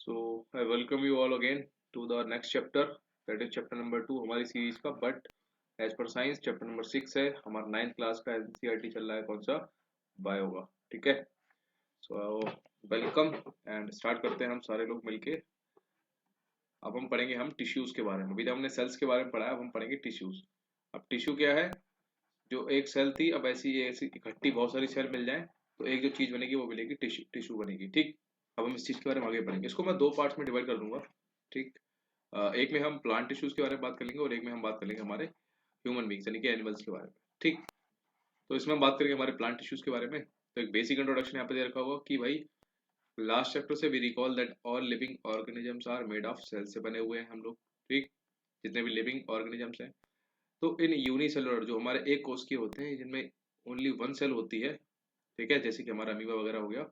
So I welcome you all again to the next chapter, that is chapter number 2 हमारी series का. But as पर science chapter number 6 है. हमारा 9th class का NCERT चल रहा है. कौन सा? बायो का. ठीक है. सो वेलकम एंड स्टार्ट करते हैं हम सारे लोग मिलके. अब हम पढ़ेंगे हम टिश्यूज के बारे में. अभी तो हमने सेल्स के बारे में पढ़ा है, अब हम पढ़ेंगे टिश्यूज. अब टिश्यू क्या है? जो एक सेल थी, अब ऐसी ऐसी इकट्ठी बहुत सारी सेल मिल जाए तो एक जो चीज बनेगी वो मिलेगी टिश्यू. टिश्यू बनेगी. ठीक. अब हम इस चीज के बारे में आगे पढ़ेंगे. इसको मैं दो पार्ट्स में डिवाइड कर दूंगा. ठीक. एक में हम प्लांट टिश्यूज के बारे में बात कर लेंगे और एक में हम बात कर लेंगे हमारे ह्यूमन बींग्स यानी कि एनिमल्स के बारे में. ठीक. तो इसमें हम बात करेंगे हमारे प्लांट टिश्यूज के बारे में. तो एक बेसिक इंट्रोडक्शन यहाँ पे दे रखा होगा कि भाई लास्ट चैप्टर से we recall that all living organisms are made of cell से बने हुए हैं हम लोग. ठीक. जितने भी लिविंग ऑर्गेनिजम्स हैं तो इन यूनिसेलुलर जो हमारे एक कोष के होते हैं जिनमें ओनली वन सेल होती है. ठीक है. जैसे कि हमारा अमीबा वगैरह हो गया.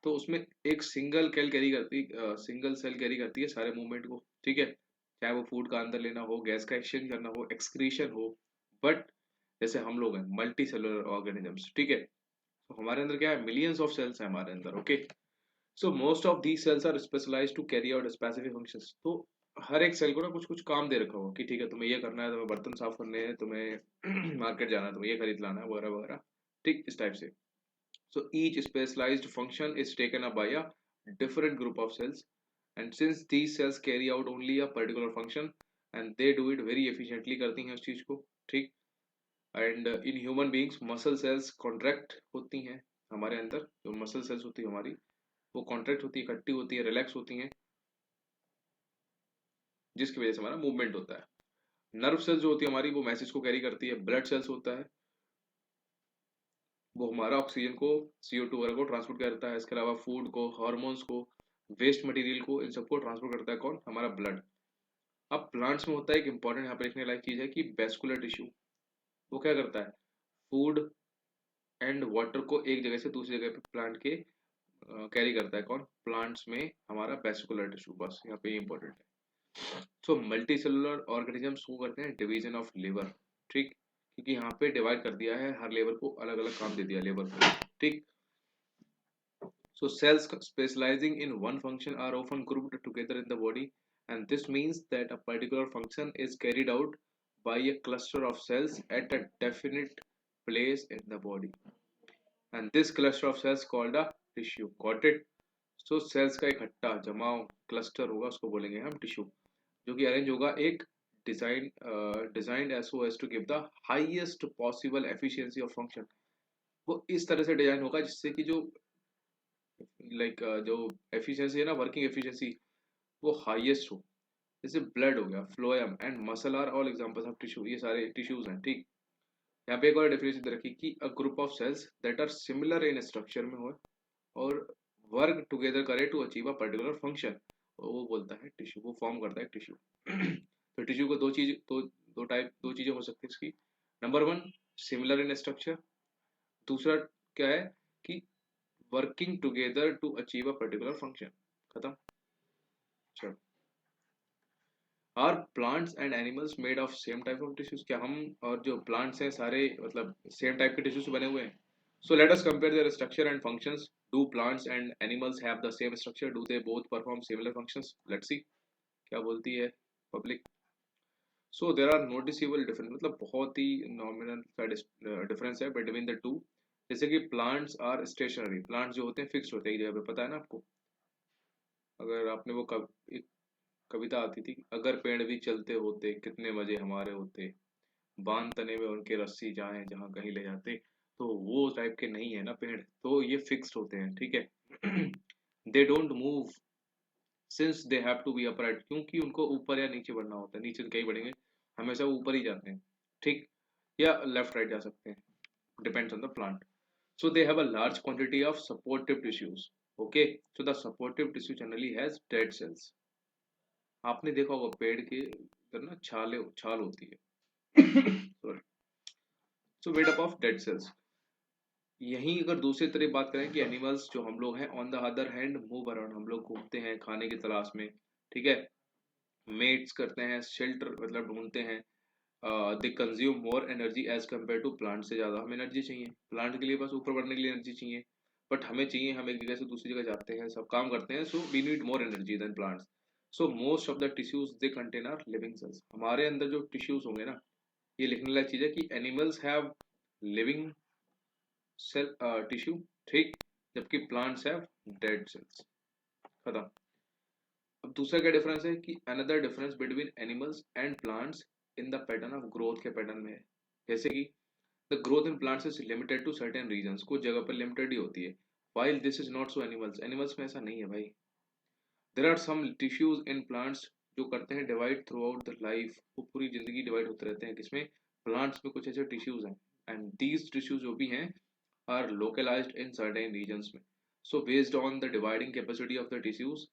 तो उसमें एक सिंगल सेल कैरी करती है सारे मूवमेंट को. ठीक है. चाहे वो फूड का अंदर लेना हो, गैस का एक्सचेंज करना हो, एक्सक्रीशन हो. बट जैसे हम लोग हैं मल्टी सेलुलर ऑर्गेनिजम्स. ठीक है. तो हमारे अंदर क्या है? मिलियंस ऑफ सेल्स हैं हमारे अंदर. Okay. So most of these cells are specialised to carry out specific functions. तो हर एक सेल को ना कुछ कुछ काम दे रखा होगा कि ठीक है तुम्हें ये करना है, तुम्हें बर्तन साफ करने हैं, तुम्हें मार्केट जाना है, तुम्हें ये खरीद लाना है वगैरह वगैरह. ठीक. इस टाइप से. So each specialized function is taken up by a different group of cells, and since these cells carry out only a particular function and they do it very efficiently करती हैं उस चीज को. ठीक. and in human beings muscle cells contract होती हैं. हमारे अंदर जो मसल सेल्स होती है हमारी वो कॉन्ट्रैक्ट होती है, इकट्ठी होती है, रिलैक्स होती हैं, जिसकी वजह से हमारा मूवमेंट होता है. नर्व सेल्स जो होती है हमारी वो मैसेज को कैरी करती है. ब्लड सेल्स होता है वो हमारा ऑक्सीजन को, CO2 वगैरह को ट्रांसपोर्ट करता है. इसके अलावा फूड को, हार्मोन्स को, वेस्ट मटेरियल को, इन सबको ट्रांसपोर्ट करता है कौन? हमारा ब्लड. अब प्लांट्स में होता है एक इंपॉर्टेंट यहाँ पे लिखने लायक चीज है कि वेस्कुलर टिश्यू. वो क्या करता है? फूड एंड वाटर को एक जगह से दूसरी जगह पे प्लांट के कैरी करता है. कौन? प्लांट्स में हमारा वेस्कुलर टिश्यू. बस यहाँ पे इंपॉर्टेंट है. सो मल्टी सेलुलर ऑर्गेनिजम्स को करते हैं डिवीजन ऑफ लिवर. ठीक. क्योंकि यहाँ पे डिवाइड कर दिया है, हर लेवर को अलग अलग काम दे दिया लेवर को. ठीक. So cells specializing in one function are often grouped together in the body, and this means that a particular function is carried out by a cluster of cells at a definite place in the body. And this cluster of cells called a tissue. Got it? So cells का इकट्ठा जमाव cluster होगा, उसको बोलेंगे हम tissue, जो कि arrange होगा एक designed as so as to give the highest possible efficiency of function. वो इस तरह से डिजाइन होगा जिससे कि जो जो एफिशिएंसी है ना, वर्किंग एफिशिएंसी, वो हाईएस्ट हो. जैसे ब्लड हो गया, phloem and muscle are all examples of tissue. ये सारे टिश्यूज हैं. ठीक. यहाँ पे एक और डेफिनेशन दे रखी कि a group of cells that are similar in structure में हो और वर्क टुगेदर करे to achieve a particular function, वो बोलता है टिश्यू. वो फॉर्म करता है टिश्यू. तो टिश्यू को दो चीजें हो सकती है इसकी. Number one, similar in structure. दूसरा क्या है कि working together to achieve a particular function. खत्म. चलो. Are plants and animals made of same type of tissues. क्या हम और जो प्लांट्स हैं सारे मतलब सेम टाइप के टिश्यू से बने हुए हैं? So let us compare their structure and functions. Do plants and animals have the same structure? Do they both perform similar functions? Let's see क्या बोलती है public. So there are noticeable difference, मतलब बहुत ही नॉमिनल सा difference है between the two. जैसे कि प्लांट्स आर स्टेशनरी. प्लांट्स जो होते हैं फिक्स होते हैं एक जगह पे. पता है ना आपको? अगर आपने वो एक कविता आती थी, अगर पेड़ भी चलते होते कितने मजे हमारे होते, बांध तने में उनके रस्सी जाए जहां कहीं ले जाते. तो वो टाइप के नहीं है ना पेड़, तो ये फिक्स्ड होते हैं. ठीक है. They don't move since they have to be upright. क्योंकि उनको ऊपर या नीचे बढ़ना होता है. नीचे कहीं बढ़ेंगे, हमेशा ऊपर ही जाते हैं. ठीक. या लेफ्ट राइट जा सकते हैं, depends on the plant. So they have a large quantity of supportive tissues. Okay, so the supportive tissue generally has dead cells. आपने देखा होगा पेड़ के अंदर ना छाल होती है. Sorry. So made up of dead cells. यहीं अगर दूसरी तरफ बात करें कि एनिमल्स जो हम लोग हैं on the other hand move around. हम लोग घूमते हैं खाने की तलाश में. ठीक है. मेट्स करते हैं, शेल्टर मतलब ढूंढते हैं. They consume more energy as compare to plant. से ज़्यादा हमें एनर्जी चाहिए. प्लांट के लिए बस ऊपर बढ़ने के लिए एनर्जी चाहिए, बट हमें चाहिए, हम एक जगह से दूसरी जगह जाते हैं, सब काम करते हैं, so we need more energy than plants. So most of the tissues they contain are living cells. हमारे अंदर जो टिश्यूज होंगे ना, ये लिखने लायक चीज है कि animals have living cell tissue, ठीक, जबकि प्लांट्स हैव डेड सेल्स. खत्म. अब दूसरा क्या डिफरेंस है कि another difference between animals and plants in the pattern of growth के पैटर्न में है. जैसे कि the growth in plants is limited to certain regions, कुछ जगह पर लिमिटेड ही होती है. while this is not so animals, animals में ऐसा नहीं है भाई. There are some tissues in plants जो करते हैं divide throughout the life, वो पूरी जिंदगी डिवाइड होते रहते हैं. किसमें? प्लांट्स में कुछ ऐसे टिश्यूज हैं, एंड दीज टिश्यूज जो भी हैं are localised in certain regions में. So based on the dividing capacity of the tissues,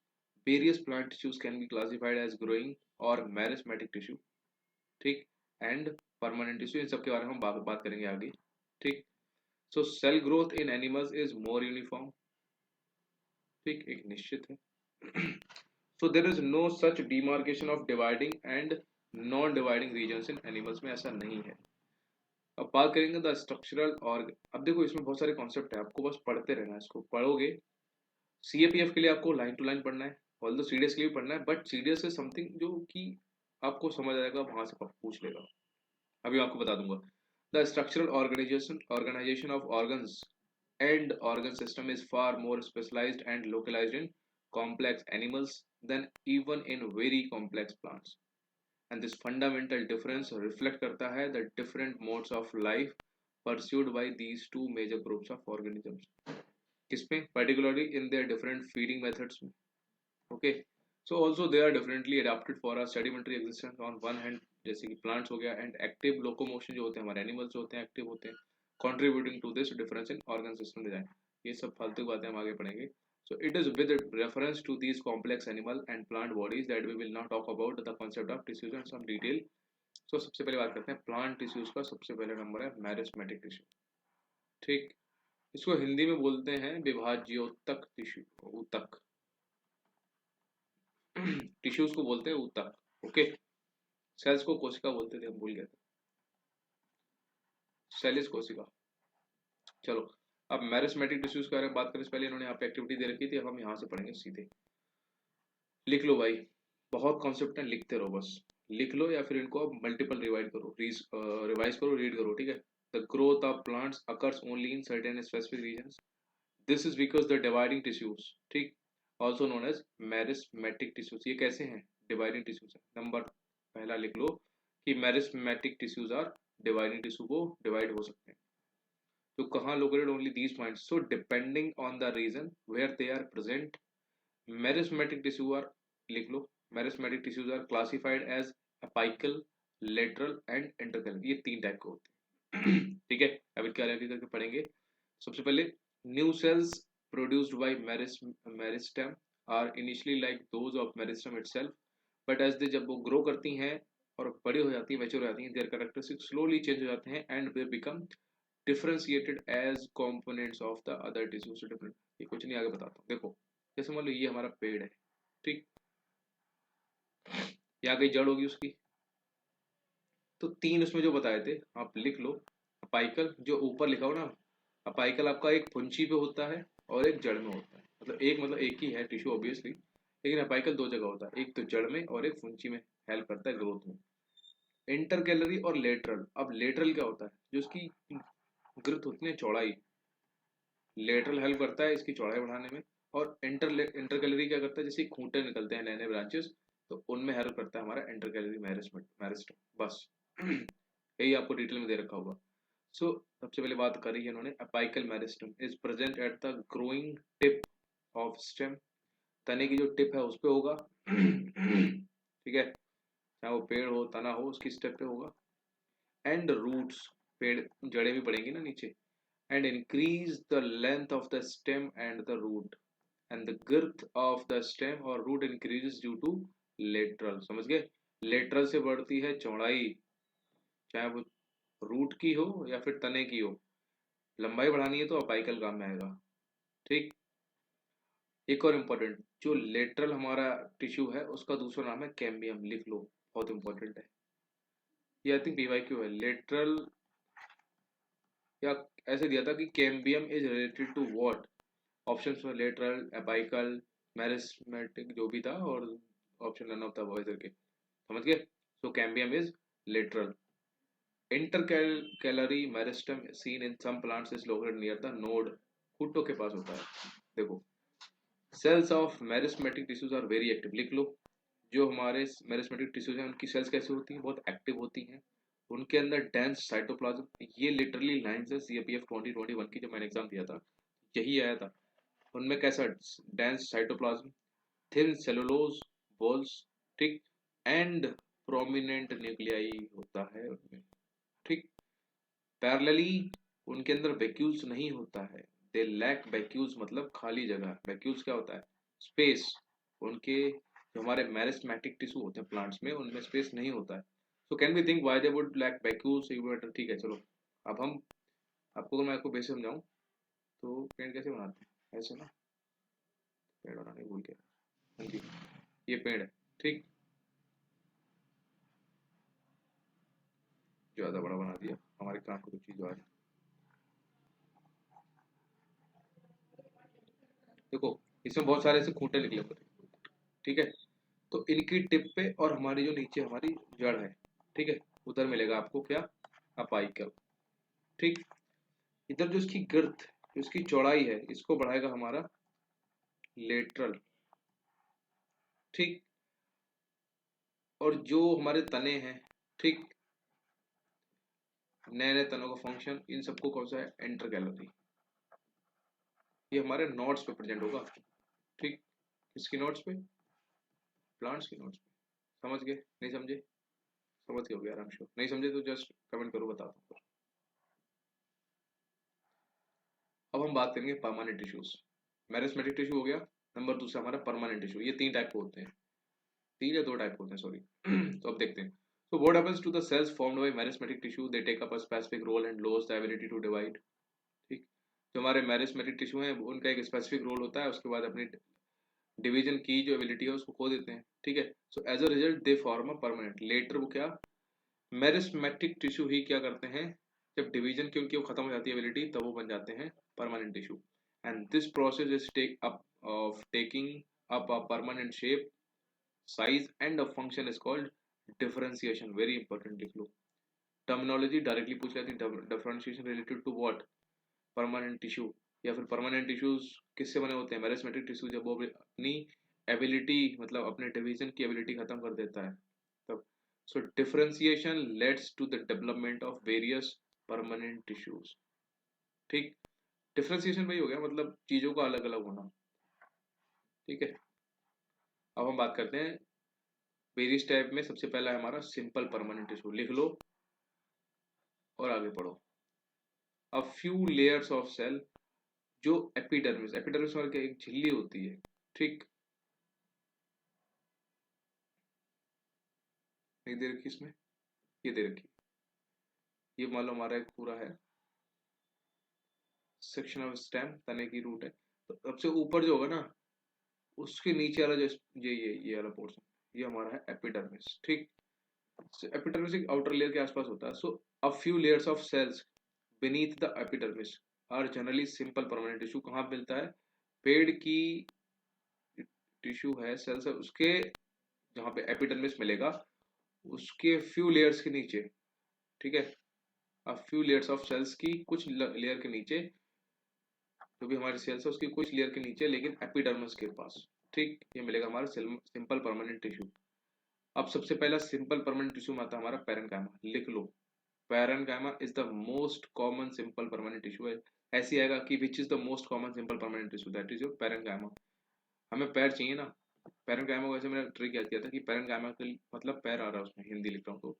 various plant tissues can be classified as growing और मैरिस्मेटिक टिश्यू, ठीक, एंड परमानेंट टिश्यू. इन सब के बारे में हम बात करेंगे आगे, ठीक. So cell growth in animals is more uniform, ठीक, एक निश्चित है. So there is no such demarcation of dividing and non dividing regions in animals में, ऐसा नहीं है. अब बात करेंगे द स्ट्रक्चरल ऑर्ग. अब देखो इसमें बहुत सारे कॉन्सेप्ट है, आपको बस पढ़ते रहना है. इसको पढ़ोगे, सीएपीएफ के लिए आपको लाइन टू लाइन पढ़ना है, ऑल्दो सीडीएस के लिए भी पढ़ना है, बट सीडीएस से समथिंग जो कि आपको समझ आएगा वहां से पूछ लेगा. अभी मैं आपको बता दूंगा. The structural organisation of organs and organ system is far more specialized and localized in complex animals than even in very complex plants. And this fundamental difference reflect करता है the different modes of life pursued by these two major groups of organisms. किसमें? Particularly in their different feeding methods में. Okay. So also they are differently adapted for a sedimentary existence on one hand, जैसे कि plants हो गया, and active locomotion जो होते हैं हमारे animals जो होते हैं active होते हैं, contributing to this difference in organ system design. ये सब फालतू बातें हम आगे पढ़ेंगे. So it is with reference to these complex animal and plant bodies that we will now talk about the concept of tissues in some detail. So सबसे पहले बात करते हैं plant tissues का. सबसे पहला नंबर है मेरिस्मेटिक टिश्यू, ठीक. इसको हिंदी में बोलते हैं विभाज्योतक टिश्यू, ऊतक. टिश्यूज को बोलते हैं ऊतक, ओके. सेल्स को कोशिका बोलते थे, हम भूल गए थे, सेल इज कोशिका. चलो, अब मैरिस्मेटिक टिश्यूज के बारे में बात करें से पहले इन्होंने यहाँ पे एक्टिविटी दे रखी थी, अब हम यहाँ से पढ़ेंगे सीधे. लिख लो भाई, बहुत कॉन्सेप्ट है, लिखते रहो बस. लिख लो या फिर इनको अब मल्टीपल रिवाइज करो, रिवाइज करो, रीड करो, ठीक है. The growth of plants occurs only in certain specific regions. This is because the dividing tissues, ठीक, also known as meristematic tissues. ये कैसे हैं? डिवाइडिंग टिश्यूज है. नंबर पहला लिख लो कि meristematic tissues are dividing tissue, को डिवाइड हो सकते हैं. तो कहाँ located? Only these points. So depending on the region where they are present, meristematic tissue are, लिख लो, meristematic tissues are classified as apical, lateral and intercalary. ये तीन टाइप के होते हैं. ठीक है, अब इनके अलग करके पढ़ेंगे. सबसे पहले new sales produced by meristem are initially like those of meristem itself, but as they जब वो grow करती हैं और बड़ी हो जाती हैं, मैच्योर हो जाती हैं, their characteristics slowly change हो जाते हैं and they become differentiated as components of the other tissues. different, ये कुछ नहीं, आगे बताता हूँ. देखो, जैसे मान लो ये हमारा पेड़ है, ठीक, ये आ गई जड़ होगी उसकी. तो तीन उसमें जो बताए थे आप लिख लो. अपाइकल जो ऊपर लिखा हो ना, अपाइकल आपका एक फुंची पे होता है और एक जड़ में होता है. मतलब एक ही है टिश्यू ऑब्वियसली, लेकिन अपाइकल दो जगह होता है, एक तो जड़ में और एक फुंची में, हेल्प करता है ग्रोथ में. इंटरकैलरी और लेटरल. अब लेटरल क्या होता है? जो उसकी ग्रोथ होती है चौड़ाई, लेटरल हेल्प करता है इसकी चौड़ाई बढ़ाने में. और इंटरकैलरी क्या करता है? जैसे खूंटे निकलते हैं नए नए ब्रांचेस, तो उनमें हेल्प करता है हमारा इंटरकैलरी मैरिस्टम. बस यही आपको डिटेल में दे रखा होगा. सो सबसे पहले बात करी है इन्होंने, apical meristem is present at the growing tip of stem. तने की जो टिप है उस पे होगा. ठीक है, चाहे वो पेड़ हो, तना हो, उसकी स्टेप पे होगा. एंड रूट्स, पेड़ जड़ें भी पड़ेंगी ना नीचे. And increase the length of the stem and the root, and the girth of the stem और root increases due to lateral. समझ गए? लेटरल से बढ़ती है चौड़ाई, चाहे वो रूट की हो या फिर तने की हो. लंबाई बढ़ानी है तो अपाइकल काम में आएगा, ठीक. एक और इम्पोर्टेंट, जो लेटरल हमारा टिश्यू है उसका दूसरा नाम है कैम्बियम. लिख लो, बहुत इंपॉर्टेंट है ये. आई थिंक पीवाईक्यू है. लेटरल या ऐसे दिया था कि cambium is related to what? Options में लेटरल, एपाइकल, मेरिस्मेटिक जो भी था, और ऑप्शन रन ऑफ था वॉइसर के, समझ गए। So cambium is lateral. Intercalary meristem seen in some plants is located near the node, खुट्टों के पास होता है। देखो, cells of meristematic tissues are very active, लिख लो। जो हमारे मेरिस्मेटिक टिश्यूज हैं उनकी सेल्स कैसे होती हैं, बहुत एक्टिव होती हैं। उनके अंदर डेंस साइटोप्लाज्म, ये लिटरली लाइंस है सीएपीएफ 2021 की, जो मैंने एग्जाम दिया था यही आया था। उनमें कैसा dense cytoplasm, thin cellulose walls, ठीक, एंड प्रोमिनेंट न्यूक्लियाई होता है उनमें, ठीक। पैरेलली उनके अंदर वैक्यूल्स नहीं होता है, दे लैक वैक्यूल्स, मतलब खाली जगह। वैक्यूल्स क्या होता है, स्पेस। उनके जो हमारे मेरिस्मेटिक टिश्यू होते हैं प्लांट्स में, उनमें स्पेस नहीं होता है। So can we think why they would lack vacuoles, ठीक है चलो। अब हम आपको, अगर मैं आपको बेसिक समझाऊं तो पेड़ कैसे बनाते हैं, ऐसे ना, पेड़ बनाने भूल गया। हाँ जी, ये पेड़ है, ठीक, ज्यादा बड़ा बना दिया, हमारे काम को तो चीज आ रही। देखो, इसमें बहुत सारे ऐसे खूंटे निकले होते हैं, ठीक है। तो इनकी टिप पे और हमारी जो नीचे हमारी जड़ है, ठीक है, उधर मिलेगा आपको क्या, अपाइकल, ठीक। इधर जो इसकी girth, जो इसकी चौड़ाई है, इसको बढ़ाएगा हमारा लेटरल, ठीक। और जो हमारे तने हैं, ठीक, नए नए तनों का फंक्शन, इन सबको कौन सा है, एंटरकैलोरी। ये हमारे नोट्स पे प्रेजेंट होगा, ठीक। किसकी नोट्स पे, प्लांट्स की नोट्स पे। समझ गए, नहीं समझे, समझ गए हो गया आराम से, नहीं समझे तो जस्ट कमेंट करो, बताता हूँ। अब हम बात करेंगे परमानेंट टिश्यूज। मेरिस्मेटिक टिश्यू हो गया, नंबर दूसरा हमारा परमानेंट टिश्यू। ये तीन टाइप के होते हैं, तीन या दो टाइप के होते हैं, सॉरी। तो अब देखते हैं। So what happens to the cells formed by meristematic tissue? They take up a specific role and lose the ability to divide. ठीक, जो हमारे मेरिस्मेटिक टिश्यू हैं उनका एक स्पेसिफिक रोल होता है, उसके बाद अपनी डिवीजन की जो एबिलिटी है उसको खो देते हैं, ठीक है। So as a result they form a permanent. Later वो क्या, मेरिस्मेटिक टिश्यू ही क्या करते हैं, जब डिवीजन की उनकी वो खत्म हो जाती है एबिलिटी, तब वो बन जाते हैं permanent tissue. And this process is take up of taking up a permanent shape, size and a function is called differentiation. Very important, लिख लो। टर्मिनोलॉजी डायरेक्टली पूछ जाती है, differentiation related to what, permanent tissue. या फिर permanent tissues किससे बने होते हैं, मेरिस्मेटिक टिश्यू जब वो अपनी एबिलिटी, मतलब अपने डिवीजन की एबिलिटी खत्म कर देता है तब। So differentiation leads to the development of various permanent tissues, ठीक। डिफरेंशिएशन वही हो गया, मतलब चीजों का अलग अलग होना, ठीक है। अब हम बात करते हैं वेरियस टाइप में। सबसे पहला है हमारा सिंपल परमानेंट टिश्यू, लिख लो और आगे पढ़ो। A few layers of cell, जो एपिडर्मिस, एपिडर्मिस वाले की एक झिल्ली होती है, ठीक। नहीं दे रखी इसमें, ये दे रखी, ये मान लो हमारा एक पूरा है सेक्शन ऑफ स्टेम, तने की रूट है। तो सबसे ऊपर जो होगा ना, उसके नीचे वाला जो ये वाला पोर्शन, ये हमारा है एपिडर्मिस, ठीक। एपिडर्मिस एक आउटर लेयर के आसपास होता है। So a few layers of cells beneath the epidermis are generally simple permanent tissue। कहाँ पे मिलता है, पेड़ की टिश्यू है, सेल्स है, उसके जहाँ पे एपिडर्मिस मिलेगा, उसके फ्यू लेयर्स के नीचे, ठीक है। A few layers of cells की कुछ लेयर के नीचे, जो भी हमारी सेल्स है उसकी कुछ लेयर के नीचे, लेकिन एपिडर्मिस के पास, ठीक, ये मिलेगा हमारा सिंपल परमानेंट टिश्यू। अब सबसे पहला सिंपल परमानेंट टिश्यू में आता है हमारा पैरेन्काइमा, लिख लो। Parenchyma is the most common simple permanent tissue है। ऐसे आएगा कि which is the most common simple permanent tissue, that is your parenchyma. हमें पैर चाहिए ना, पैरेन्काइमा को वैसे मैंने ट्रिक याद किया था कि पैरेन्काइमा के मतलब पैर आ रहा है उसमें, हिंदी लिख रहा हूँ तो।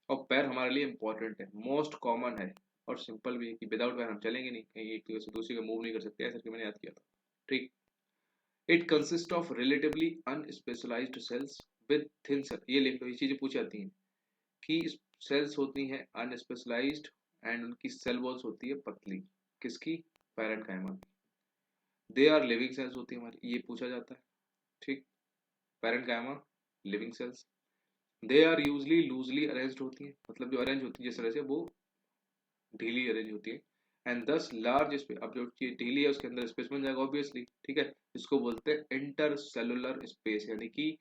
और पैर हमारे लिए इंपॉर्टेंट है, मोस्ट कॉमन है, और सिंपल भी है कि विदाउट पैर हम चलेंगे नहीं, कहीं एक जगह से दूसरी जगह मूव नहीं कर सकते, ऐसा करके मैंने याद किया था, ठीक। It consist of relatively unspecialised cells with thin cell, ये लिख लो, ये चीजें पूछी जाती हैं कि सेल्स होती हैं अनस्पेशलाइज्ड एंड उनकी सेल वॉल्स होती है पतली, किसकी, पैरेन्काइमा की। दे आर लिविंग सेल्स होती है हमारी, ये पूछा जाता है, ठीक। Parenchyma living cells, they are usually loosely arranged होती हैं, मतलब जो अरेंज होती है जिस तरह से वो ढीली अरेंज होती है। एंड दस लार्ज स्पेस, अब जो चीज ढीली है उसके अंदर स्पेस बन जाएगा ऑब्वियसली, ठीक है। इसको बोलते हैं इंटर सेलुलर स्पेस, यानी कि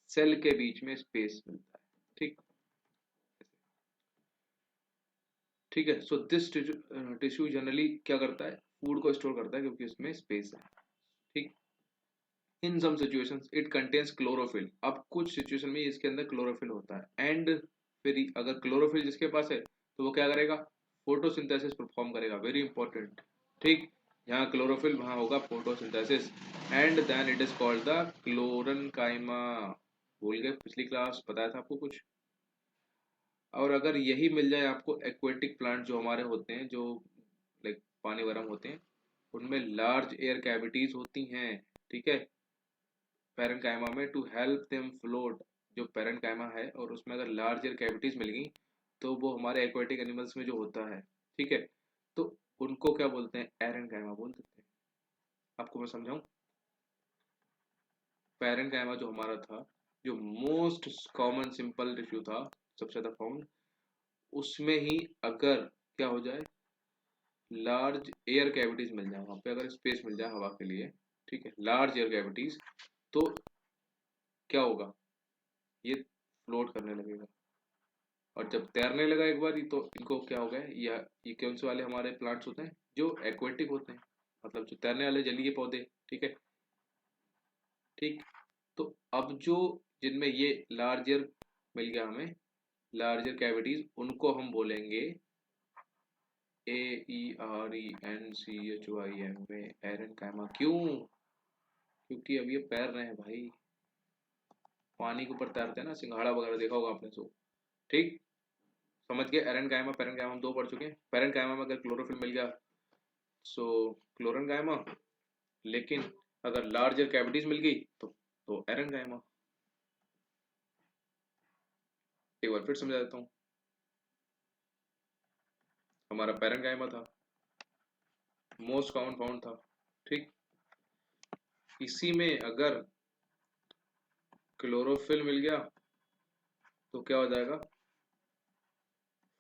सेल के बीच में स्पेस मिलता है, ठीक। ठीक है, सो दिस टिश्यू जनरली क्या करता है, फूड को स्टोर करता है क्योंकि इसमें स्पेस है, ठीक। In some situations it contains chlorophyll, अब कुछ सिचुएशन में इसके अंदर क्लोरोफिल होता है, एंड फिर अगर क्लोरोफिल जिसके पास है तो वो क्या करेगा, फोटोसिंथेसिस परफॉर्म करेगा, वेरी इंपॉर्टेंट, ठीक। यहाँ क्लोरोफिल वहाँ होगा photosynthesis, and then it is called the chlorenchyma. भूल गए, पिछली क्लास बताया था आपको कुछ। और अगर यही मिल जाए आपको, एक्वेटिक प्लांट जो हमारे होते हैं, जो लाइक पानी वगैरह में होते हैं, उनमें लार्ज एयर कैविटीज होती हैं, ठीक है, पैरेन्काइमा में, टू हेल्प देम फ्लोट। जो पैरेन्काइमा है और उसमें अगर लार्ज एयर कैविटीज मिल गई तो वो हमारे एक्वेटिक एनिमल्स में जो होता है, ठीक है, तो उनको क्या बोलते हैं, एरेन्काइमा बोल देते हैं। आपको मैं समझाऊं, पैरेन्काइमा जो हमारा था, जो मोस्ट कॉमन सिंपल टिश्यू था, सबसे ज्यादा फाउंड, उसमें ही अगर क्या हो जाए, लार्ज एयर कैविटीज मिल जाए, वहां पे अगर स्पेस मिल जाए हवा के लिए, ठीक है, लार्ज एयर कैविटीज, तो क्या होगा, ये फ्लोट करने लगेगा। और जब तैरने लगा एक बार ही, तो इनको क्या हो गया, ये कौन से वाले हमारे प्लांट्स होते हैं, जो एक्वेटिक होते हैं, मतलब जो तैरने वाले जलीय पौधे, ठीक है, ठीक। तो अब जो जिनमें ये लार्जर मिल गया हमें, लार्जर कैविटीज, उनको हम बोलेंगे AERENCHYM में एरेन्काइमा। क्यों, क्योंकि अब ये पैर रहे हैं भाई, पानी के ऊपर तैरते हैं ना, सिंघाड़ा वगैरह देखा होगा आपने, सो ठीक। समझ गए, एरेन्काइमा पैरेन्काइमा हम दो पढ़ चुके हैं। पैरेन्काइमा में अगर क्लोरोफिल मिल गया सो क्लोरेन्काइमा, लेकिन अगर लार्जर कैविटीज मिल गई तो एरेन्काइमा। एक बार फिर समझा देता हूँ, हमारा पैरेन्काइमा था, मोस्ट कॉमन फाउंड था, ठीक। इसी में अगर क्लोरोफिल मिल गया तो क्या हो जाएगा,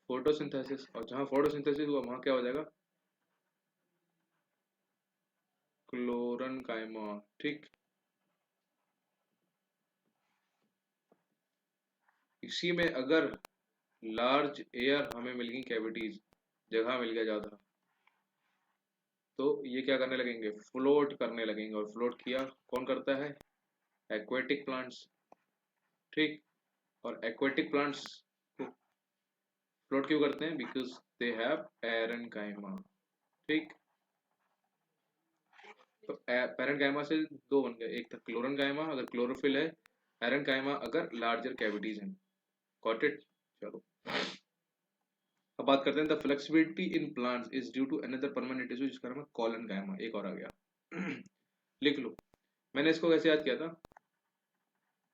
फोटोसिंथेसिस, और जहां फोटोसिंथेसिस हुआ वहां क्या हो जाएगा, क्लोरनकाइमा, ठीक। इसी में अगर लार्ज एयर हमें मिल गई कैविटीज, जगह मिल गया ज्यादा, तो ये क्या करने लगेंगे, फ्लोट करने लगेंगे, और फ्लोट किया कौन करता है, एक्वेटिक प्लांट्स, ठीक। और एक्वेटिक प्लांट्स को फ्लोट क्यों करते हैं, बिकॉज दे हैव पैरेन्काइमा, ठीक। तो पैरेन्काइमा से दो बन गए, एक था क्लोरेन्काइमा अगर क्लोरोफिल है, पैरेन्काइमा अगर लार्जर कैविटीज हैं, गॉट इट। चलो अब बात करते हैं, the flexibility in plants is due to another permanent tissue जिसका नाम है कॉलनकाइमा। एक और आ गया लिख लो, मैंने इसको कैसे याद किया था,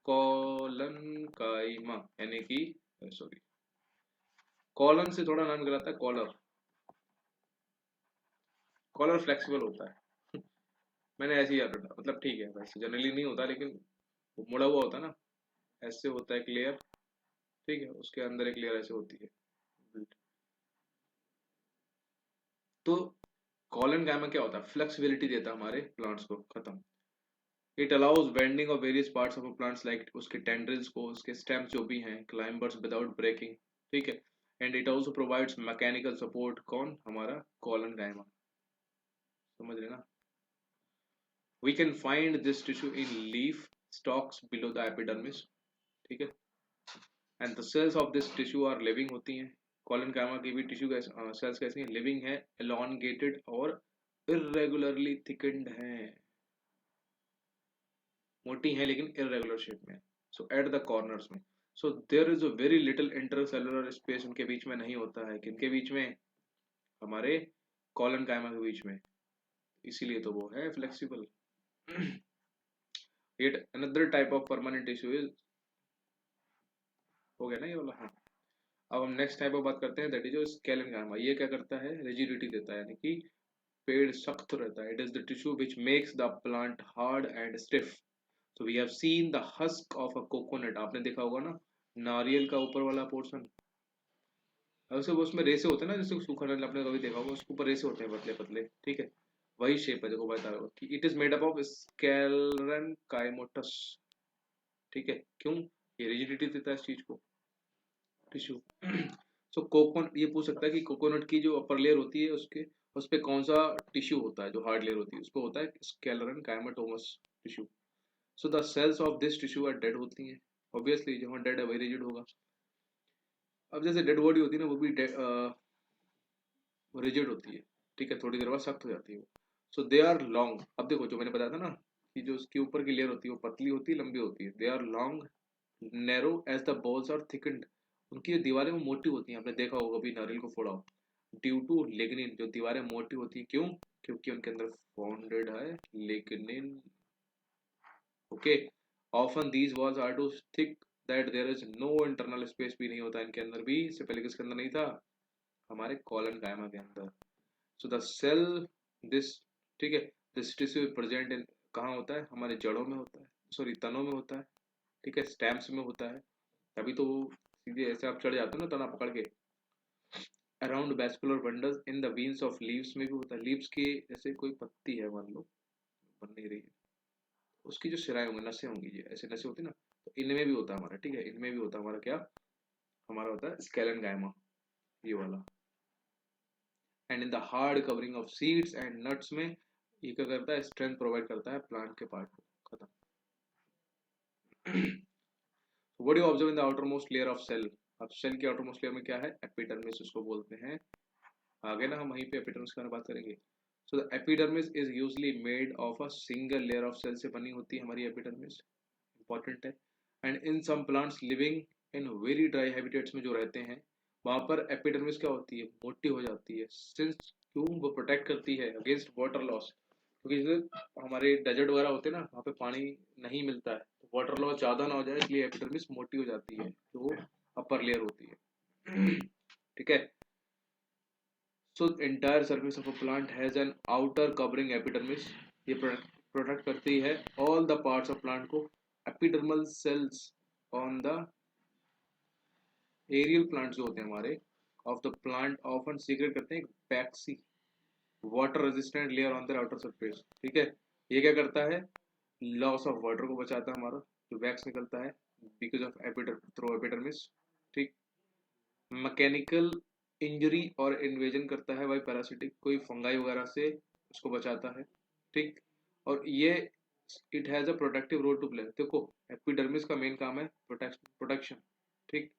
कॉलनकाइमा, यानी कि सॉरी, कॉलन से थोड़ा नाम निकलाता है कॉलर, कॉलर फ्लेक्सिबल होता है मैंने ऐसे ही याद रखा, मतलब ठीक है, वैसे जनरली नहीं होता, लेकिन वो मुड़ा हुआ होता है ना, ऐसे होता है एक लेयर, ठीक है, उसके अंदर एक लेयर ऐसे होती है, तो कॉलन गामा क्या होता है, फ्लेक्सिबिलिटी देता है हमारे प्लांट्स को, खत्म। It allows bending of various parts of plants, like उसके टेंड्रिल्स को, उसके स्टेम्स जो भी हैं, क्लाइंबर्स विदाउट ब्रेकिंग, ठीक है। And it also provides mechanical support, कौन, हमारा कॉलन गामा, समझ रहे ना। We can find this tissue in leaf stalks below the epidermis, ठीक है। And the cells of this tissue are living होती हैं, कॉलन गामा की भी टिश्यू सेल्स कैसी हैं, लिविंग है, एलोंगेटेड और इरेगुलरली थिकन्ड हैं, मोटी है लेकिन इरेगुलर शेप में, सो एट द कॉर्नर्स में, so there is a very little intercellular space उनके बीच में नहीं होता है, किनके बीच में, हमारे कॉलन कायमा के बीच में, इसीलिए तो वो है flexible yet another type of permanent tissue is, हो गया ना ये वाला, हाँ। अब हम नेक्स्ट टाइप ऑफ बात करते हैं, दैट इज जो स्केलन कायमा, ये क्या करता है, रिजिडिटी देता है, यानी कि पेड़ सख्त रहता है, it is the tissue which makes the plant hard and stiff. तो we have seen the husk of a coconut, आपने देखा होगा ना, नारियल का ऊपर वाला पोर्शन, वैसे वो उसमें रेसे होते हैं ना, जैसे सूखा नारियल आपने कभी देखा होगा, उसके ऊपर रेसे होते हैं पतले पतले, ठीक है, वही शेप है, देखो बता रहा हूँ कि it is made up of sclerenchymatous, ठीक है, क्यों, ये रिजिडिटी देता है इस चीज को, टिश्यू। सो कोकोनट, ये पूछ सकता है कि कोकोनट की जो अपर लेयर होती है उसके, उस पे कौन सा टिश्यू होता है, जो हार्ड लेयर होती है उस पे होता है sclerenchymatous tissue. So the cells of this tissue are dead होती हैं, ऑब्वियसली जहाँ डेड है वही रिजिड होगा। अब जैसे डेड बॉडी होती है ना, वो भी रिजिड होती है, ठीक है, थोड़ी देर बाद सख्त हो जाती है वो। सो दे आर लॉन्ग, अब देखो जो मैंने बताया था ना कि जो उसके ऊपर की लेयर होती है वो पतली होती है, लंबी होती है, they are long narrow as the walls are thickened, उनकी जो दीवारें वो मोटी होती हैं, आपने देखा होगा कभी नारियल को फोड़ा हो, ड्यू टू लिग्निन, जो दीवारें मोटी होती हैं, क्यों, क्योंकि उनके अंदर फाउंडेड है lignin, okay. Often these walls are too thick that there is no internal space, भी नहीं होता इनके अंदर भी, इससे पहले किसके अंदर नहीं था, हमारे कॉलन कायमा के अंदर। सो द सेल दिस, ठीक है, दिस टिश्यू प्रेजेंट इन, कहाँ होता है, हमारे जड़ों में होता है, सॉरी तनों में होता है, ठीक है, स्टैम्स में होता है, तभी तो वो सीधे ऐसे आप चढ़ जाते हो ना तना पकड़ के। Around vascular bundles in the veins of leaves में भी होता है, लीव्स की जैसे कोई पत्ती है मान लो, बन नहीं रही है, उसकी जो सिराएं होंगी, नसें होंगी, ये ऐसे नसें होती है ना, तो इनमें भी होता है हमारा, ठीक है, इनमें भी होता है हमारा क्या, हमारा होता है स्केलन गायमा, ये वाला। And in the hard covering of seeds and nuts में ये क्या करता है, स्ट्रेंथ प्रोवाइड करता है प्लांट के पार्ट को, खत्म। What you observe in the outermost layer of cell, अब सेल की आउटर मोस्ट लेयर में क्या है, एपिडर्मिस उसको बोलते हैं, आगे ना हम वहीं पे एपिडर्मिस के बारे में बात करेंगे। So the epidermis is usually made of a single layer of cell से बनी होती है हमारी एपिडर्मिस, इंपॉर्टेंट है। And in some plants living in very dry habitats में जो रहते हैं, वहां पर एपिडर्मिस क्या होती है, मोटी हो जाती है, सिंस क्यों, वो प्रोटेक्ट करती है अगेंस्ट वाटर लॉस, क्योंकि जैसे हमारे डेजर्ट वगैरह होते हैं ना, वहाँ पे पानी नहीं मिलता है, तो वाटर लॉस ज़्यादा ना हो जाए, इसलिए एपिडर्मिस मोटी हो जाती है, जो अपर लेयर होती है, ठीक है। So entire surface of a plant has an outer covering epidermis, ये प्रोटेक्ट करती है all the parts of plant को। Epidermal cells on the aerial plants जो होते हैं हमारे of the plant often secrete करते हैं एक waxy water resistant layer on the outer surface, ठीक है, ये क्या करता है, लॉस ऑफ वाटर को बचाता है हमारा, जो वैक्स निकलता है बिकॉज ऑफ एपिडर थ्रो एपिडर्मिस, ठीक। मैकेनिकल इंजरी और इन्वेजन करता है भाई, पैरासिटिक कोई फंगाई वगैरह से उसको बचाता है, ठीक। और ये it has a protective role to play, देखो एपिडर्मिस का मेन काम है प्रोटेक्शन, ठीक।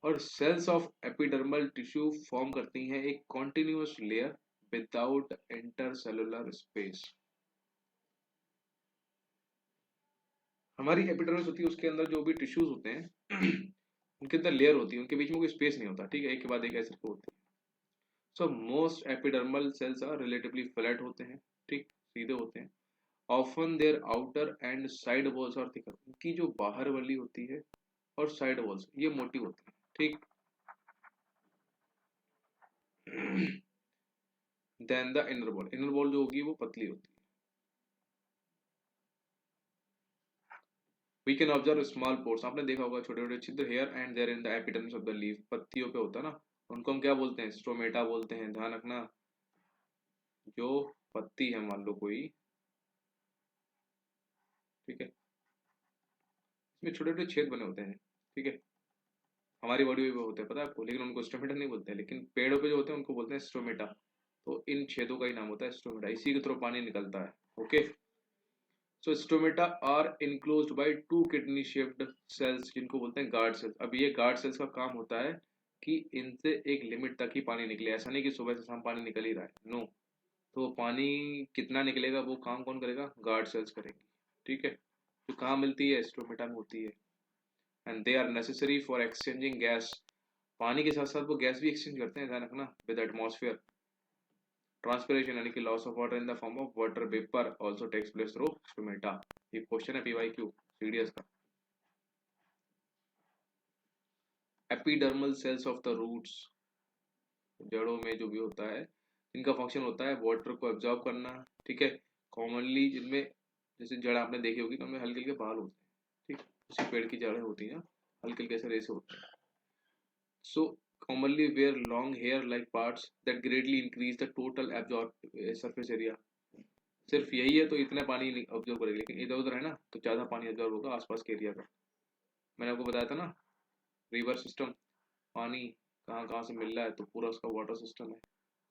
और cells of epidermal tissue form करती हैं एक continuous layer without intercellular space. हमारी एपिडर्मिस होती है, उसके अंदर जो भी टिश्यूज होते हैं उनके अंदर लेयर होती है, उनके बीच में कोई स्पेस नहीं होता, ठीक है, एक के बाद एक ऐसे होती है। So most epidermal cells are relatively flat होते हैं, ठीक, सीधे होते हैं। Often their outer and side walls are thicker, उनकी जो बाहर वाली होती है और साइड वॉल्स ये मोटी होती है, ठीक। देन द इनर वॉल जो होगी वो पतली होती है। We can observe small pores, आपने देखा होगा छोटे छोटे छिद्र here and there in the epidermis of the leaf, पत्तियों पे होता है ना, उनको हम क्या बोलते हैं, स्टोमेटा बोलते हैं, ध्यान रखना। जो पत्ती है मान लो कोई, ठीक है, इसमें छोटे छोटे छेद बने होते हैं, ठीक है, हमारी बॉडी में भी होते हैं पता है आपको, लेकिन उनको स्टोमेटा नहीं बोलते हैं, लेकिन पेड़ों पे जो होते हैं उनको बोलते हैं स्टोमेटा। तो इन छेदों का ही नाम होता है स्टोमेटा, इसी के थ्रू पानी निकलता है, okay. So stomata are enclosed by two kidney shaped cells, जिनको बोलते हैं गार्ड सेल्स। अब ये गार्ड सेल्स का काम होता है कि इनसे एक लिमिट तक ही पानी निकले, ऐसा नहीं कि सुबह से शाम पानी निकल ही रहा है, नो। तो वो पानी कितना निकलेगा वो काम कौन करेगा, गार्ड सेल्स करेंगी, ठीक है, जो कहाँ मिलती है, स्टोमेटा में होती है। And they are necessary for exchanging gas, पानी के साथ साथ वो गैस भी एक्सचेंज करते हैं, ध्यान रखना, विद एटमॉस्फेयर। ट्रांसपिरेशन यानी कि loss of water in the form of water vapour also takes place through stomata, ये क्वेश्चन है पीवाईक्यू सीडीएस का। Epidermal cells of the roots, जड़ों में जो भी होता है, इनका फंक्शन होता है वाटर को एब्जॉर्ब करना, ठीक है। कॉमनली जिनमें जैसे जड़ आपने देखी होगी तो उनमें हल्के हल्के बाल होते हैं, ठीक, उसी पेड़ की जड़ें होती हैं, हल्के हल्के से रेसे होते हैं। सो commonly wear long hair like parts that greatly increase the total absorb surface area. सिर्फ यही है तो इतना पानी ऑब्जर्व करेगा, लेकिन इधर उधर है ना तो ज़्यादा पानी ऑब्जर्व होगा आसपास के एरिया का। मैंने आपको बताया था ना, रिवर सिस्टम, पानी कहाँ कहाँ से मिल रहा है, तो पूरा उसका वाटर सिस्टम है,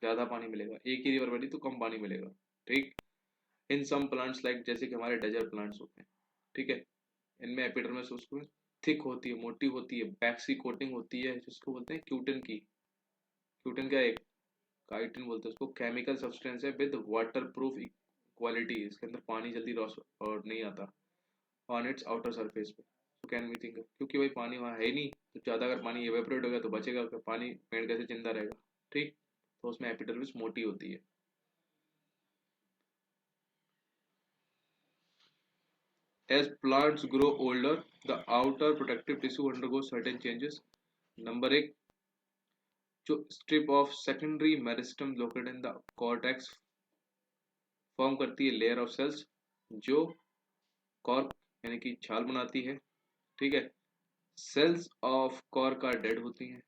ज़्यादा पानी मिलेगा। एक ही रिवर बनी तो कम पानी मिलेगा। ठीक। इन सम प्लांट्स लाइक, जैसे कि हमारे डेजर्ट प्लांट्स होते हैं, ठीक है, इनमें एपिडर्मिस उसको थिक होती है, मोटी होती है, बैक्सी कोटिंग होती है जिसको बोलते हैं क्यूटिन की। क्यूटिन क्या है? काइटिन बोलते हैं उसको। केमिकल सब्सटेंस है विद वाटर प्रूफ क्वालिटी, इसके अंदर पानी जल्दी रॉस और नहीं आता ऑन इट्स आउटर सरफेस पे। तो कैन वी थिंक, क्योंकि भाई पानी वहाँ है ही नहीं, तो ज़्यादा अगर पानी एवेपोरेट हो गया तो बचेगा क्या? पानी, पेड़ कैसे जिंदा रहेगा? ठीक। तो उसमें एपिडर्मिस मोटी होती है। As plants grow older, the outer protective tissue undergoes certain changes. Number एक, जो strip of secondary meristem located in the cortex form करती है लेयर ऑफ सेल्स जो कॉर्क यानी कि छाल बनाती है। ठीक है। Cells of cork are dead होती हैं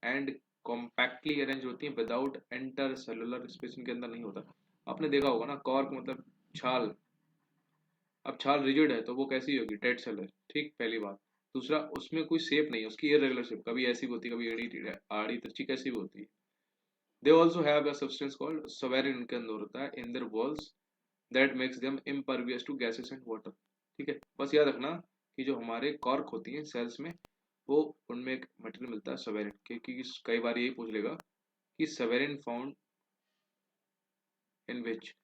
एंड कॉम्पैक्टली अरेंज होती हैं विदाउट एंटर सेलुलर स्पेस, इनके अंदर नहीं होता। आपने देखा होगा ना, कॉर्क मतलब छाल। अब छाल रिजिड है तो वो कैसी होगी? डेड सेल है। ठीक, पहली बात। दूसरा, उसमें कोई शेप नहीं है, उसकी इरेगुलर शेप, कभी ऐसी भी होती है, कभी एड़ी आड़ी तिरछी कैसी भी होती है। They also have a substance called suberin, इनके अंदर होता है in their walls that makes them impervious to gases and water. ठीक है, बस याद रखना कि जो हमारे कॉर्क होती हैं सेल्स में, वो उनमें एक मटेरियल मिलता है सवेरिन, क्योंकि कई बार यही पूछ लेगा कि सवेरिन फाउंड इन विच,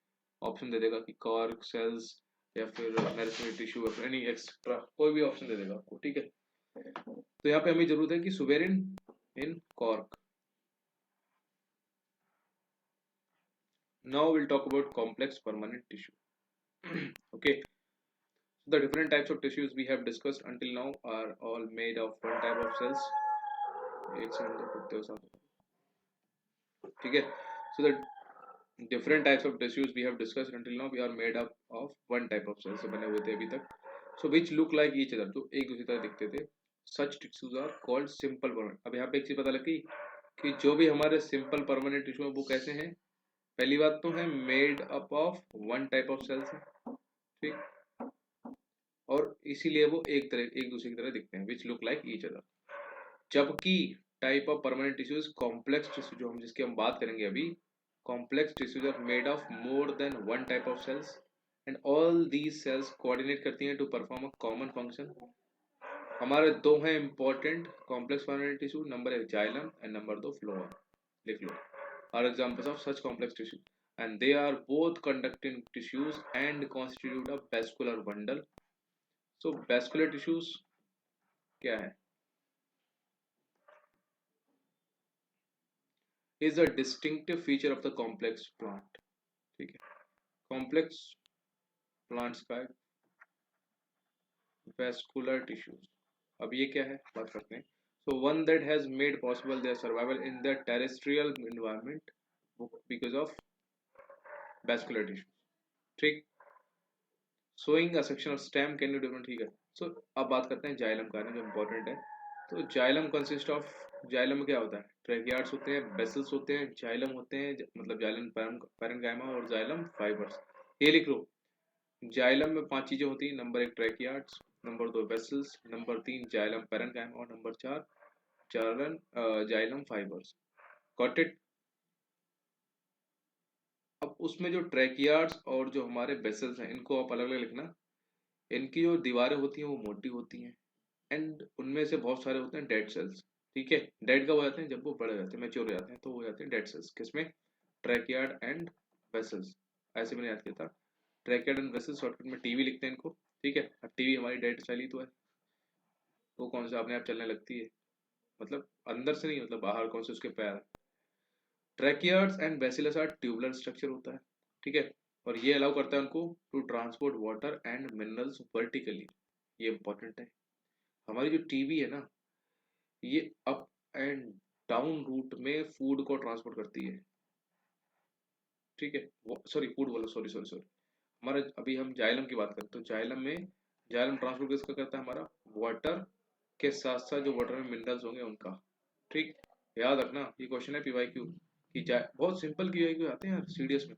ऑप्शन दे देगा कि कॉर्क सेल्स या फिर मेरिस्टेम टिश्यू या फिर एनी एक्स्ट्रा, कोई भी ऑप्शन दे देगा आपको। ठीक है, तो यहाँ पे हमें जरूरत है कि suberin in cork. Now will talk about complex permanent tissue. okay, so the different types of tissues we have discussed until now are all made of one type of cells। एक सेकंड दो, कुत्ते हो साथ। ठीक है, so the different types of tissues we have discussed until now we are made up of one type of cells से बने हुए थे अभी तक। so which look like each other, जो एक दूसरी तरह दिखते थे। such tissues are called simple permanent। अब यहाँ पे एक चीज पता लगी कि जो भी हमारे सिंपल परमानेंट टिश्यू है वो कैसे हैं। पहली बात तो है made up of one type of cells है। ठीक, और इसीलिए वो एक दूसरे की तरह दिखते हैं, which look like each other. जबकि type of permanent tissues complex tissue, जो हम जिसकी हम बात करेंगे अभी, complex tissues are made of more than one type of cells and all these cells coordinate करती हैं to perform a common function. हमारे दो हैं important complex permanent tissue, number एक जाइलम एंड नंबर दो फ्लोएम। लिख लो, are examples of such complex tissue and they are both conducting tissues and constitute a vascular bundle। so vascular tissues क्या है? is a distinctive feature of the complex plant। ठीक है, complex plants का vascular tissues। अब ये क्या है बात करते हैं। so one that has made possible their survival in the terrestrial environment because of vascular tissues। ठीक, showing a section of stem can be different। ठीक है, so अब बात करते हैं जाइलम का, जो इम्पोर्टेंट है। तो जाइलम कंसिस्ट ऑफ, जाइलम में क्या होता है? ट्रैकियार्ड्स होते हैं, बेसल्स होते हैं, जाइलम होते हैं, मतलब जाइलम पैरेन्काइमा और जाइलम फाइबर्स। ये लिख लो, जाइलम में 5 चीजें होती हैं। नंबर एक ट्रैकियार्ड्स, नंबर दो वेसल्स, नंबर तीन जाइलम पैरेन्काइमा और नंबर चार जाइलम फाइबर्स। Got it? अब उसमें जो ट्रैकियार्ड्स और जो हमारे वेसल्स हैं, इनको आप अलग अलग लिखना। इनकी जो दीवारें होती हैं वो मोटी होती हैं एंड उनमें से बहुत सारे होते हैं डेड सेल्स। ठीक है, डेड कब हो जाते हैं? जब वो बड़े हो जाते हैं, मैच्योर हो जाते हैं, तो हो जाते हैं डेड सेल्स। किसमें? ट्रैकियार्ड एंड वेसल्स। ऐसे मैंने याद किया था, ट्रैकियार्ड एंड वेसल्स, शॉर्टकट में टीवी लिखते हैं इनको। ठीक है, अब टीवी हमारी डेड सेल ही तो है, वो कौन सा अपने आप चलने लगती है? मतलब अंदर से नहीं, मतलब बाहर कौन से उसके पैर। Tracheids and vessels are tubular structure होता है। ठीक है, और ये अलाउ करता है उनको to transport water and minerals vertically. ये इंपॉर्टेंट है। हमारी जो टीवी है ना, ये अप एंड डाउन रूट में फूड को ट्रांसपोर्ट करती है। ठीक है, सॉरी फूड बोला, सॉरी सॉरी सॉरी। हमारा अभी हम जाइलम की बात करें तो जाइलम में, जाइलम ट्रांसपोर्ट किसका करता है? हमारा वाटर के साथ साथ जो वाटर में मिनरल्स होंगे उनका। ठीक, याद रखना, ये क्वेश्चन है पीवाईक्यू कि बहुत सिंपल पीवाईक्यू आते हैं यार सीडीएस में।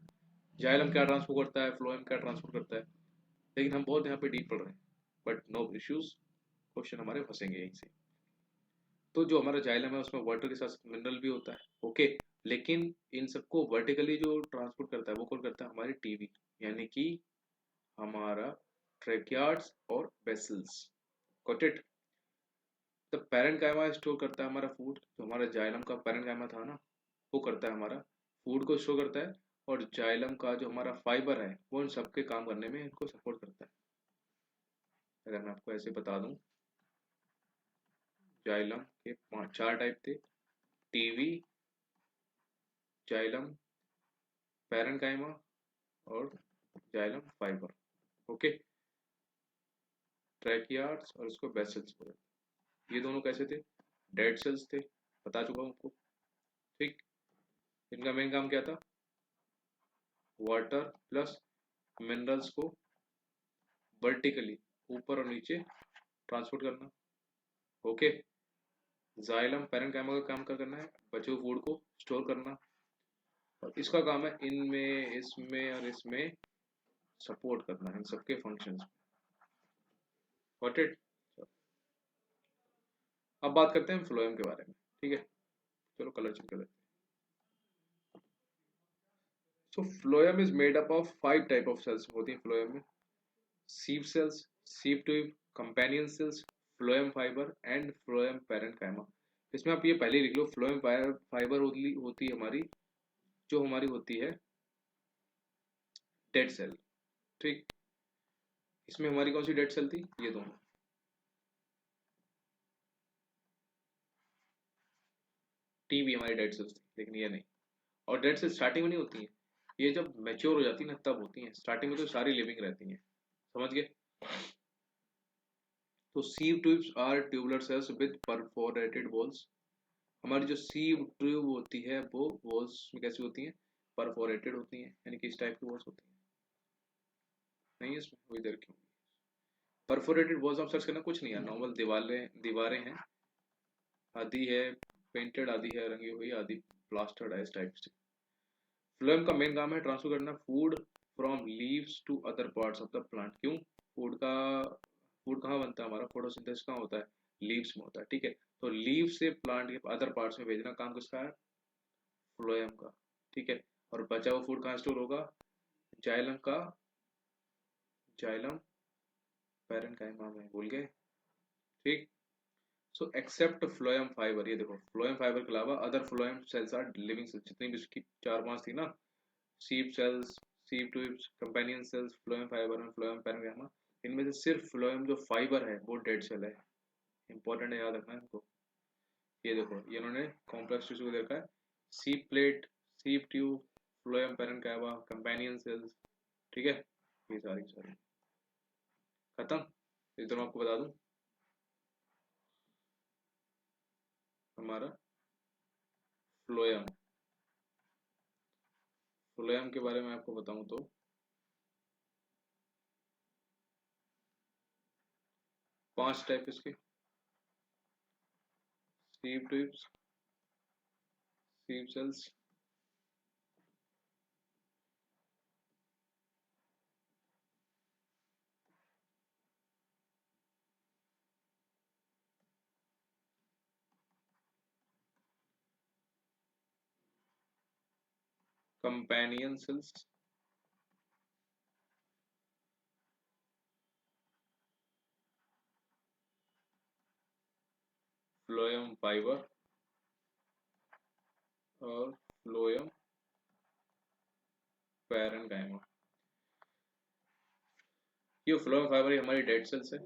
जाइलम क्या ट्रांसफर करता है, फ्लोएम क्या ट्रांसफर करता है, लेकिन हम बहुत यहाँ पे डीप पढ़ रहे हैं। बट नो इश्यूज, क्वेश्चन हमारे फंसेंगे यहीं से। तो जो हमारा जाइलम है उसमें वाटर के साथ मिनरल भी होता है, ओके। लेकिन इन सबको वर्टिकली जो ट्रांसपोर्ट करता है वो कौन करता है, हमारी टीवी, यानी कि हमारा ट्रेकियार्ड्स और vessels. Got it. The parent कायमा स्टोर करता है हमारा फूड, जो हमारा जाइलम का पैरेंट कायमा था ना, वो करता है हमारा फूड को स्टोर करता है। और जाइलम का जो हमारा फाइबर है वो इन सबके काम करने में इनको सपोर्ट करता है। अगर मैं आपको ऐसे बता दूं, जाइलम के पांच चार टाइप थे, टीवी, जाइलम, पैरेन्काइमा और जाइलम फाइबर, ओके। ट्रैकियार्ड्स और उसको बेसल्स बोले। ये दोनों कैसे थे, डेड सेल्स थे, बता चुका हूँ आपको, ठीक। इनका मेन काम क्या था, वाटर प्लस मिनरल्स को वर्टिकली ऊपर और नीचे ट्रांसपोर्ट करना, ओके। जाइलम पैरेन्काइमा का काम क्या करना है, बचे हुए फूड को स्टोर करना। और इसका काम है इनमें, इसमें और इसमें सपोर्ट करना, इन सबके फंक्शंस। Got it. अब बात करते हैं फ्लोएम के बारे में, ठीक है। चलो कलर चेंज कर लेते हैं। So phloem is made up of 5 type of cells होती हैं फ्लोएम में। Sieve cells, sieve tube, companion cells, phloem fiber and phloem parenchyma. इसमें आप ये पहले ही लिख लो, फ्लोएम फाइबर होती है हमारी, जो हमारी होती है डेड सेल, ठीक। इसमें हमारी कौन सी डेड सेल थी, ये दोनों, टी भी हमारी डेड सेल्स थी, लेकिन ये नहीं। और डेड सेल स्टार्टिंग में नहीं होती है, ये जब मैच्योर हो जाती है ना तब होती है, स्टार्टिंग में तो सारी लिविंग रहती हैं, समझ गए। तो sieve tubes are tubular cells with perforated walls. हमारी जो सीव ट्यूब होती है वो वॉल्स में कैसी होती हैं, परफोरेटेड होती हैं, यानी कि इस टाइप की वॉल्स होती हैं। नहीं है इसमें, वो इधर क्यों, परफोरेटेड वॉल्स आप सर्च करना, कुछ नहीं है, नॉर्मल दीवारें दीवारें हैं, आधी है पेंटेड, आधी है रंगी हुई, आधी प्लास्टर्ड है, इस टाइप से। फ्लोएम का मेन काम है ट्रांसफर करना food from leaves to other parts of the plant. क्यों, फूड का, फूड कहाँ बनता है हमारा, फोटोसिंथेसिस कहाँ होता है, लीव्स में होता है, ठीक है। तो लीव से प्लांट के अदर पार्ट्स में भेजना काम किसका है, फ्लोएम का, ठीक है। और बचा हुआ फूड कहाँ स्टोर होगा, जाइलम का, जाइलम पैरेन्काइमा में, भूल गए, ठीक। सो एक्सेप्ट फ्लोएम फाइबर, ये देखो फ्लोएम फाइबर के अलावा other phloem cells are living cells, जितनी भी इसकी चार पांच थी ना, sieve cells, sieve tubes, companion cells, phloem fiber और फ्लोएम पैरेन्काइमा, इनमें से सिर्फ फ्लोएम जो फाइबर है वो डेड सेल है। इंपॉर्टेंट है, याद रखना है इनको। ये देखो ये इन्होंने कॉम्प्लेक्स टिश्यू को देखा है, sieve plate, sieve tube, phloem parenchyma, companion cells, ठीक है। ये सारी सारी खत्म। ये दोनों आपको बता दूं, हमारा फ्लोएम, फ्लोएम के बारे में आपको बताऊं तो 5 टाइप इसके, sieve tubes, sieve cells, companion cells, phloem fiber और फ्लोएम पैरेन्काइमा। ये फ्लोएम फाइबर ये हमारी डेड सेल्स है,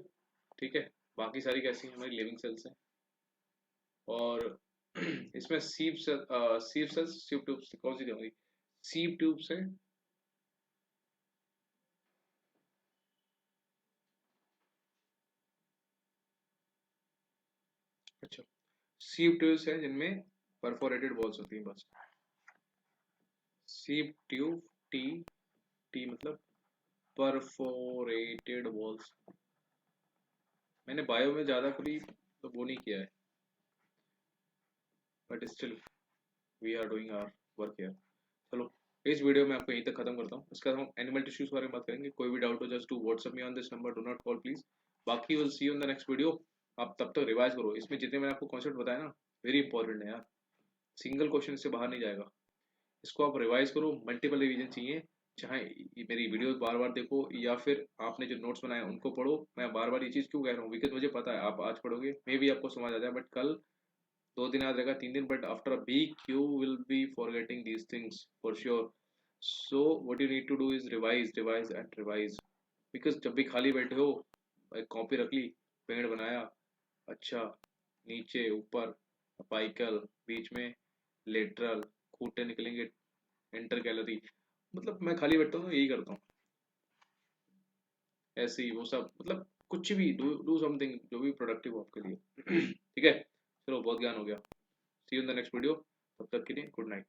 ठीक है। बाकी सारी कैसी हैं, हमारी लिविंग सेल्स हैं। और इसमें सीव सेल, सीव सेल्स, सीव ट्यूब्स कौन सी होंगी, सीव ट्यूब्स है, अच्छा, सीव ट्यूब्स है जिनमें परफोरेटेड वॉल्स होती हैं बस। सीव ट्यूब, टी, टी मतलब परफोरेटेड वॉल्स। मैंने बायो में ज्यादा कभी तो वो नहीं किया है, but still we are doing our work here. चलो इस वीडियो में आपको यहीं तक खत्म करता हूँ। इसका हम एनिमल टिश्यूज के बारे में बात करेंगे। कोई भी डाउट हो just do WhatsApp me on this number, do not call please. बाकी will see you in the next video. आप तब तक रिवाइज करो, इसमें जितने मैंने आपको कॉन्सेप्ट बताया ना वेरी इंपॉर्टेंट है यार, सिंगल क्वेश्चन से बाहर नहीं जाएगा। इसको आप रिवाइज करो, मल्टीपल रिवीजन चाहिए, चाहे मेरी वीडियोस बार बार देखो या फिर आपने जो नोट्स बनाए उनको पढ़ो। मैं बार बार ये चीज़ क्यों कह रहा हूँ, बिकॉज मुझे पता है आप आज पढ़ोगे मे भी आपको समझ आ जाए, बट कल 2 दिन याद रहेगा, 3 दिन, but after a week you will be forgetting these things for sure. So what you need to do is revise revise and revise. Because जब भी खाली बैठे हो एक कॉपी रख ली, पेड़ बनाया, अच्छा, नीचे ऊपर अपाइकल, बीच में लेटरल, खूंटे निकलेंगे, इंटर कैलोरी, मतलब मैं खाली बैठता हूँ तो यही करता हूँ, ऐसे ही वो सब, मतलब कुछ भी डू डू समथिंग जो भी प्रोडक्टिव हो आपके लिए। ठीक है, चलो बहुत ज्ञान हो गया। See you in the next video, तब तक के लिए गुड नाइट।